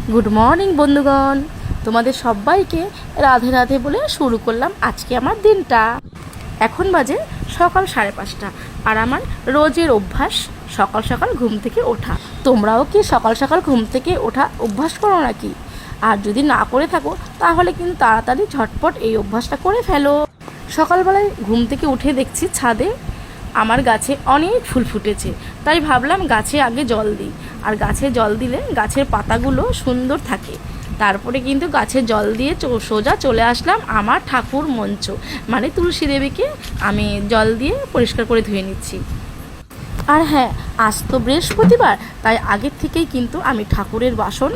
Good morning বন্ধুগণ, তোমাদের সবাইকে রাধে রাধে বলে শুরু করলাম আজকে আমার দিনটা। এখন বাজে সকাল 5:30 আর আমার রোজের অভ্যাস সকাল সকাল ঘুম থেকে ওঠা। তোমরাও কি সকাল সকাল ঘুম থেকে ওঠা অভ্যাস করো নাকি? আর যদি না করে থাকো তাহলে কিন্তু তাড়াতাড়ি ঝটপট এই অভ্যাসটা করে ফেলো। সকালবেলায় ঘুম থেকে উঠে দেখছি ছাদে আমার গাছে অনেক ফুল ফুটেছে, তাই ভাবলাম গাছে আগে জল দিই। আর গাছে জল দিলে গাছের পাতাগুলো সুন্দর থাকে। তারপরে কিন্তু গাছে জল দিয়ে সোজা চলে আসলাম আমার ঠাকুর মঞ্চ, মানে তুলসী দেবীকে আমি জল দিয়ে পরিষ্কার করে ধুয়ে নিচ্ছি। আর হ্যাঁ, আজ তো বৃহস্পতিবার, তাই আগের থেকেই কিন্তু আমি ঠাকুরের বাসন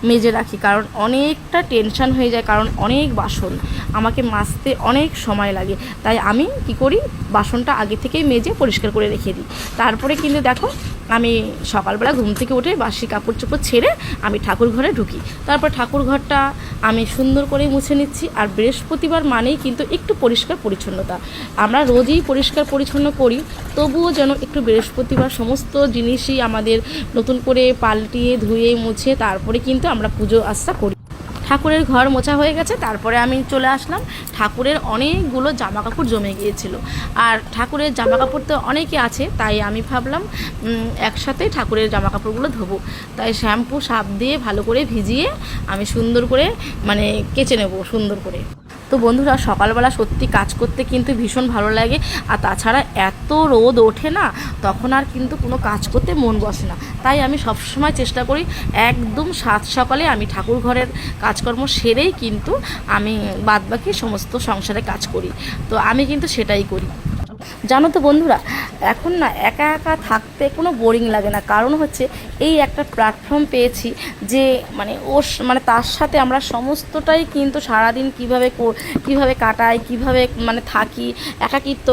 মেজে রাখি, কারণ অনেকটা টেনশন হয়ে যায়, কারণ অনেক বাসন আমাকে মাজতে অনেক সময় লাগে। তাই আমি কি করি, বাসনটা আগে থেকেই মেজে পরিষ্কার করে রেখে দিই। তারপরে কিন্তু দেখো আমি সকালবেলা ঘুম থেকে উঠে বাসি কাপড় চোপড় ছেড়ে আমি ঠাকুর ঘরে ঢুকি। তারপর ঠাকুর ঘরটা আমি সুন্দর করে মুছে নিচ্ছি। আর বৃহস্পতিবার মানেই কিন্তু একটু পরিষ্কার পরিচ্ছন্নতা। আমরা রোজই পরিষ্কার পরিচ্ছন্ন করি, তবুও যেন একটু বৃহস্পতিবার সমস্ত জিনিসই আমাদের নতুন করে পাল্টিয়ে ধুয়ে মুছে তারপরে কিন্তু আমরা পুজো আচ্চা করি। ঠাকুরের ঘর মোছা হয়ে গেছে, তারপরে আমি চলে আসলাম। ঠাকুরের অনেকগুলো জামা কাপড় জমে গিয়েছিল, আর ঠাকুরের জামা কাপড় তো অনেকে আছে, তাই আমি ভাবলাম একসাথে ঠাকুরের জামা কাপড়গুলো ধোবো। তাই শ্যাম্পু সার্ফ দিয়ে ভালো করে ভিজিয়ে আমি সুন্দর করে কেচে নেব সুন্দর করে। তো বন্ধুরা, সকালবেলা সত্যি কাজ করতে কিন্তু ভীষণ ভালো লাগে। আর তাছাড়া এত রোদ ওঠে না, তখন আর কিন্তু কোনো কাজ করতে মন বসে না। তাই আমি সবসময় চেষ্টা করি একদম সাত সকালে আমি ঠাকুর ঘরের কাজকর্ম সেরেই কিন্তু আমি বাদবাকি সমস্ত সংসারে কাজ করি। তো আমি কিন্তু সেটাই করি। জানো তো বন্ধুরা, এখন না একা একা থাকতে কোনো বোরিং লাগে না, কারণ হচ্ছে এই একটা প্ল্যাটফর্ম পেয়েছি যে তার সাথে আমরা সমস্তটাই কিন্তু সারাদিন কীভাবে কাটাই, কীভাবে থাকি, একাকিত্ব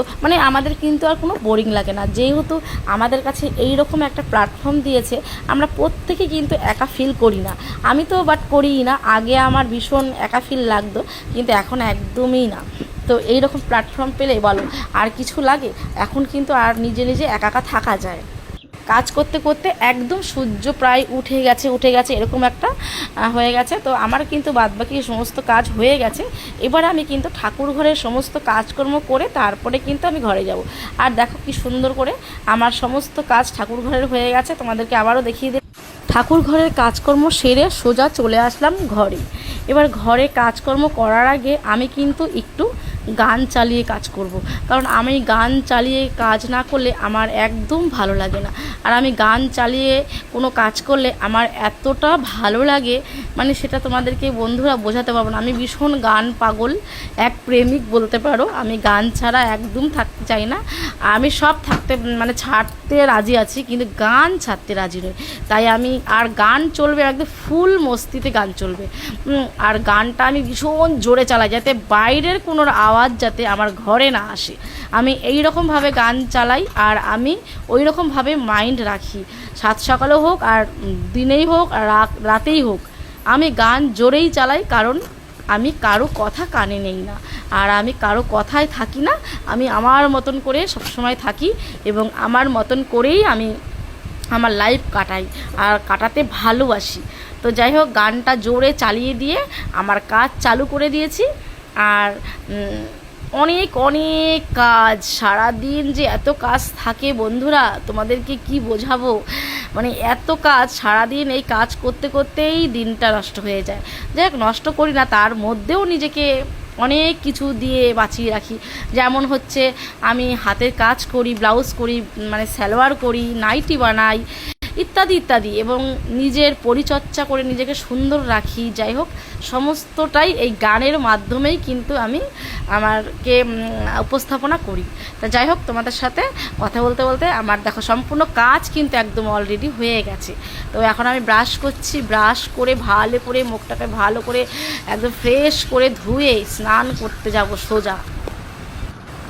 আমাদের কিন্তু আর কোনো বোরিং লাগে না। যেহেতু আমাদের কাছে এই রকম একটা প্ল্যাটফর্ম দিয়েছে, আমরা প্রত্যেকে কিন্তু একা ফিল করি না। আমি তো করিই না, আগে আমার ভীষণ একা ফিল লাগতো, কিন্তু এখন একদমই না। তো এই রকম প্ল্যাটফর্ম পেলে বলো আর কিছু লাগে? এখন কিন্তু আর নিজে নিজে একা একা থাকা যায়। কাজ করতে করতে একদম সূর্য প্রায় উঠে গেছে এরকম একটা হয়ে গেছে। তো আমার কিন্তু বাদবাকি সমস্ত কাজ হয়ে গেছে। এবার আমি কিন্তু ঠাকুর ঘরের সমস্ত কাজকর্ম করে তারপরে কিন্তু আমি ঘরে যাব। আর দেখো কি সুন্দর করে আমার সমস্ত কাজ ঠাকুর ঘরের হয়ে গেছে, তোমাদেরকে আবারও দেখিয়ে দিই। ঠাকুর ঘরের কাজকর্ম সেরে সোজা চলে আসলাম ঘরে। এবার ঘরে কাজকর্ম করার আগে আমি কিন্তু একটু গান চালিয়ে কাজ করব, কারণ আমি গান চালিয়ে কাজ না করলে আমার একদম ভালো লাগে না। আর আমি গান চালিয়ে কোনো কাজ করলে আমার এতটা ভালো লাগে, সেটা তোমাদেরকে বন্ধুরা বোঝাতে পারবো না। আমি ভীষণ গান পাগল, এক প্রেমিক বলতে পারো। আমি গান ছাড়া একদম থাকতে চাই না। আমি সব ছাড়তে রাজি আছি, কিন্তু গান ছাড়তে রাজি নই। তাই আমি আর গান চলবে একদম ফুল মস্তিতে গান চলবে। আর গানটা আমি ভীষণ জোরে চালাই, যাতে বাইরের কোনো আওয়াজ যাতে আমার ঘরে না আসে। আমি এই রকমভাবে গান চালাই, আর আমি ওই রকমভাবে মাইন্ড রাখি। সাত সকালেও হোক আর দিনেই হোক আর রাতেই হোক, আমি গান জোরেই চালাই, কারণ আমি কারো কথা কানে নেই না, আর আমি কারো কথায় থাকি না। আমি আমার মতন করে সবসময় থাকি, এবং আমার মতন করেই আমি আমার লাইফ কাটাই আর কাটাতে ভালোবাসি। তো যাই হোক, গানটা জোরে চালিয়ে দিয়ে আমার কাজ চালু করে দিয়েছি। আর অনেক অনেক কাজ, সারাদিন যে এত কাজ থাকে বন্ধুরা, তোমাদেরকে কি বোঝাবো। এত কাজ সারাদিন, এই কাজ করতে করতেই দিনটা নষ্ট হয়ে যায়। যাই হোক, নষ্ট করি না, তার মধ্যেও নিজেকে অনেক কিছু দিয়ে বাঁচিয়ে রাখি। যেমন হচ্ছে আমি হাতের কাজ করি, ব্লাউজ করি, সালোয়ার করি, নাইটি বানাই, ইত্যাদি ইত্যাদি, এবং নিজের পরিচর্যা করে নিজেকে সুন্দর রাখি। যাই হোক, সমস্তটাই এই গানের মাধ্যমেই কিন্তু আমি আমাকে উপস্থাপনা করি। তা যাই হোক, তোমাদের সাথে কথা বলতে বলতে আমার দেখো সম্পূর্ণ কাজ কিন্তু একদম অলরেডি হয়ে গেছে। তো এখন আমি ব্রাশ করছি, ব্রাশ করে ভালো করে মুখটাকে ভালো করে একদম ফ্রেশ করে ধুয়ে স্নান করতে যাব সোজা।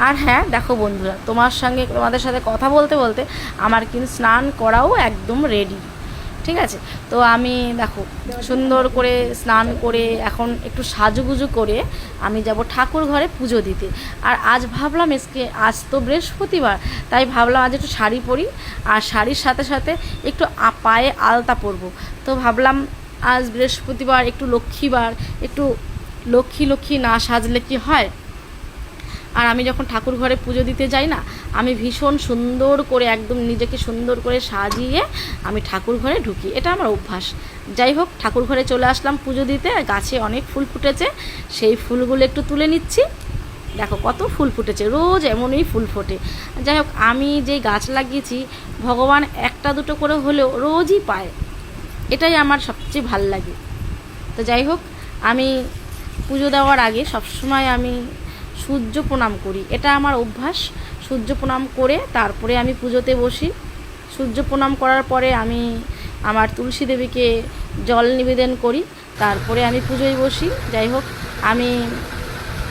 আর হ্যাঁ দেখো বন্ধুরা, তোমাদের সাথে কথা বলতে বলতে আমার কিন্তু স্নান করাও একদম রেডি, ঠিক আছে। তো আমি দেখো সুন্দর করে স্নান করে এখন একটু সাজুগুজু করে আমি যাব ঠাকুর ঘরে পুজো দিতে। আর আজ ভাবলাম আজ তো বৃহস্পতিবার, তাই ভাবলাম আজ একটু শাড়ি পরি, আর শাড়ির সাথে সাথে একটু পায়ে আলতা পরবো। তো ভাবলাম আজ বৃহস্পতিবার, একটু লক্ষ্মীবার, একটু লক্ষ্মী লক্ষ্মী না সাজলে কি হয়। আর আমি যখন ঠাকুর ঘরে পুজো দিতে যাই না, আমি ভীষণ সুন্দর করে একদম নিজেকে সুন্দর করে সাজিয়ে আমি ঠাকুর ঘরে ঢুকি, এটা আমার অভ্যাস। যাই হোক, ঠাকুর ঘরে চলে আসলাম পুজো দিতে। গাছে অনেক ফুল ফুটেছে, সেই ফুলগুলো একটু তুলে নিচ্ছি। দেখো কত ফুল ফুটেছে, রোজ এমনই ফুল ফোটে। যাই হোক, আমি যেই গাছ লাগিয়েছি ভগবান একটা দুটো করে হলেও রোজই পায়, এটাই আমার সবচেয়ে ভাল লাগে। তো যাই হোক, আমি পুজো দেওয়ার আগে সবসময় আমি সূর্য প্রণাম করি, এটা আমার অভ্যাস। সূর্য প্রণাম করে তারপরে আমি পুজোতে বসি। সূর্য প্রণাম করার পরে আমি আমার তুলসী দেবীকে জল নিবেদন করি, তারপরে আমি পুজোয় বসি। যাই হোক, আমি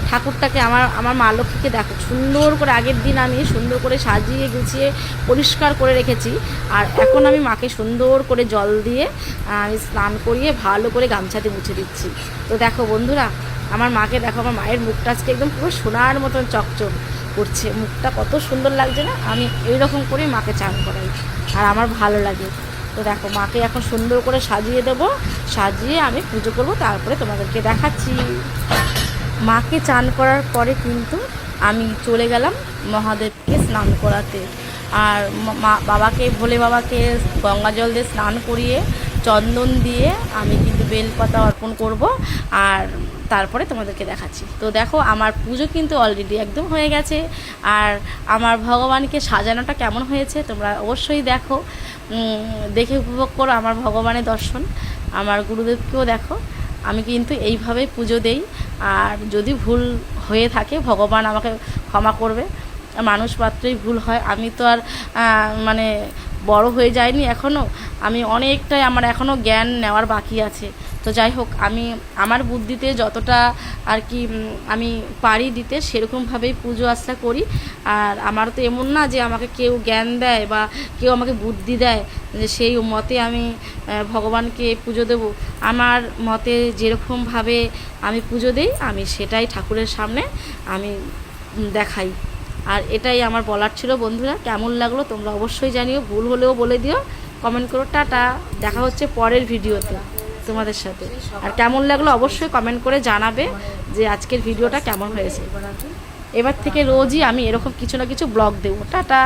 ঠাকুরটাকে আমার মা লক্ষ্মীকে দেখো সুন্দর করে আগের দিন আমি সুন্দর করে সাজিয়ে গুছিয়ে পরিষ্কার করে রেখেছি। আর এখন আমি মাকে সুন্দর করে জল দিয়ে আমি স্নান করিয়ে ভালো করে গামছাতে মুছে দিচ্ছি। তো দেখো বন্ধুরা, আমার মাকে দেখো, আমার মায়ের মুখটা আজকে একদম পুরো সোনার মতন চকচক করছে, মুখটা কত সুন্দর লাগছে না। আমি এইরকম করেই মাকে চান করাই, আর আমার ভালো লাগে। তো দেখো, মাকে এখন সুন্দর করে সাজিয়ে দেবো, সাজিয়ে আমি পুজো করব, তারপরে তোমাদেরকে দেখাচ্ছি। মাকে চান করার পরে কিন্তু আমি চলে গেলাম মহাদেবকে স্নান করাতে। আর বাবাকে, ভোলে বাবাকে গঙ্গা জল দিয়ে স্নান করিয়ে চন্দন দিয়ে আমি কিন্তু বেলপাতা অর্পণ করব, আর তারপরে তোমাদেরকে দেখাচ্ছি। তো দেখো, আমার পুজো কিন্তু অলরেডি একদম হয়ে গেছে। আর আমার ভগবানকে সাজানোটা কেমন হয়েছে তোমরা অবশ্যই দেখো, দেখে উপভোগ করো আমার ভগবানের দর্শন। আমার গুরুদেবকেও দেখো, আমি কিন্তু এইভাবেই পুজো দেই। আর যদি ভুল হয়ে থাকে ভগবান আমাকে ক্ষমা করবে, মানুষ মাত্রই ভুল হয়। আমি তো আর মানে বড় হয়ে যায়নি এখনও, আমি অনেকটাই, আমার এখনও জ্ঞান নেওয়ার বাকি আছে। তো যাই হোক, আমি আমার বুদ্ধিতে যতটা আর কি আমি পারি দিতে, সেরকমভাবেই পুজো আচ্ছা করি। আর আমার তো এমন না যে আমাকে কেউ জ্ঞান দেয় বা কেউ আমাকে বুদ্ধি দেয় যে সেই মতে আমি ভগবানকে পুজো দেব। আমার মতে যেরকমভাবে আমি পুজো দিই, আমি সেটাই ঠাকুরের সামনে আমি দেখাই। আর এটাই আমার বলার ছিল বন্ধুরা। কেমন লাগলো তোমরা অবশ্যই জানিও, ভুল হলেও বলে দিও, কমেন্ট করো। টাটা, দেখা হচ্ছে পরের ভিডিওতে তোমাদের সাথে। আর কেমন লাগলো অবশ্যই কমেন্ট করে জানাবে যে আজকের ভিডিওটা কেমন হয়েছে। এবার থেকে রোজই আমি এরকম কিছু না কিছু ব্লগ দেবো। টাটা।